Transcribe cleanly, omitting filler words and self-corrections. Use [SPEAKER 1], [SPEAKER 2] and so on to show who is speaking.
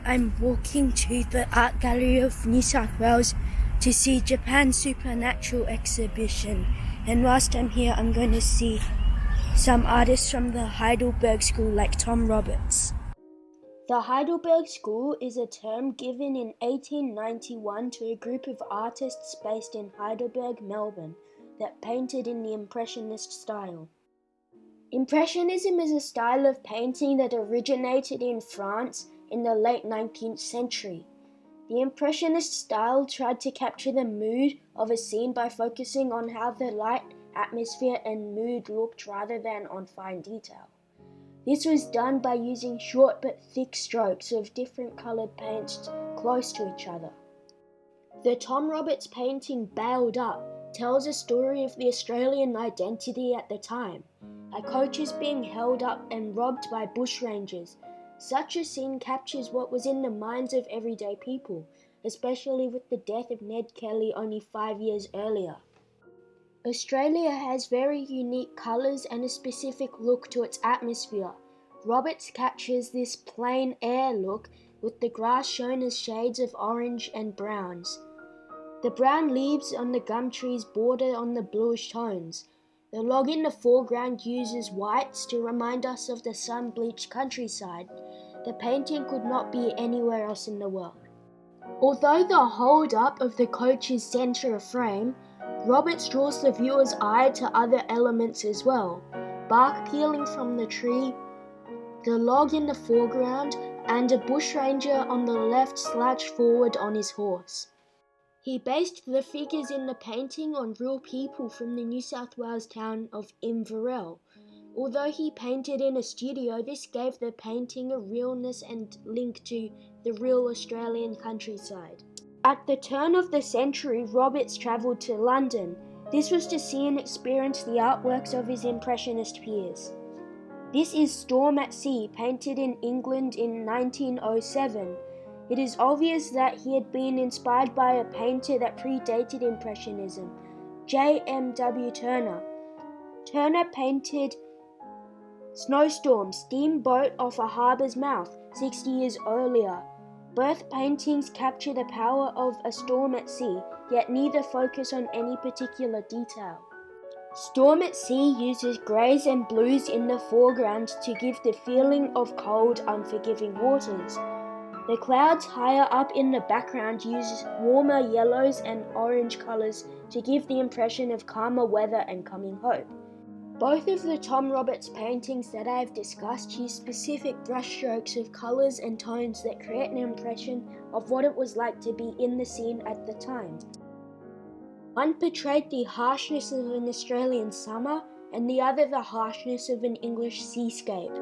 [SPEAKER 1] I'm walking to the Art Gallery of New South Wales to see Japan's Supernatural exhibition, and whilst I'm here I'm going to see some artists from the Heidelberg School like TomRoberts. The Heidelberg School is a term given in 1891 to a group of artists based in Heidelberg, Melbourne, that painted in the Impressionist style. Impressionism is a style of painting that originated in France in the late 19th century. The Impressionist style tried to capture the mood of a scene by focusing on how the light, atmosphere, and mood looked rather than on fine detail. This was done by using short but thick strokes of different coloured paints close to each other. The TomRoberts painting Bailed Up tells a story of the Australian identity at the time. A coach is being held up and robbed by bushrangers. Such a scene captures what was in the minds of everyday people, especially with the death of Ned Kelly only 5 years earlier. Australia has very unique colours and a specific look to its atmosphere. Roberts captures this plein air look with the grass shown as shades of orange and browns. The brown leaves on the gum trees border on the bluish tones. The log in the foreground uses whites to remind us of the sun-bleached countryside. The painting could not be anywhere else in the world. Although the hold-up of the coach is centre of frame, Roberts draws the viewer's eye to other elements as well. Bark peeling from the tree, the log in the foreground, and a bushranger on the left slouched forward on his horse. He based the figures in the painting on real people from the New South Wales town of Inverell. Although he painted in a studio, this gave the painting a realness and link to the real Australian countryside. At the turn of the century, Roberts travelled to London. This was to see and experience the artworks of his Impressionist peers. This is Storm at Sea, painted in England in 1907. It is obvious that he had been inspired by a painter that predated Impressionism, J.M.W. Turner. Turner painted Snowstorm, Steamboat off a harbour's mouth 60 years earlier. Both paintings capture the power of a storm at sea, yet neither focus on any particular detail. Storm at Sea uses greys and blues in the foreground to give the feeling of cold, unforgiving waters. The clouds higher up in the background use warmer yellows and orange colours to give the impression of calmer weather and coming hope. Both of the TomRoberts paintings that I have discussed use specific brushstrokes of colours and tones that create an impression of what it was like to be in the scene at the time. One portrayed the harshness of an Australian summer and the other the harshness of an English seascape.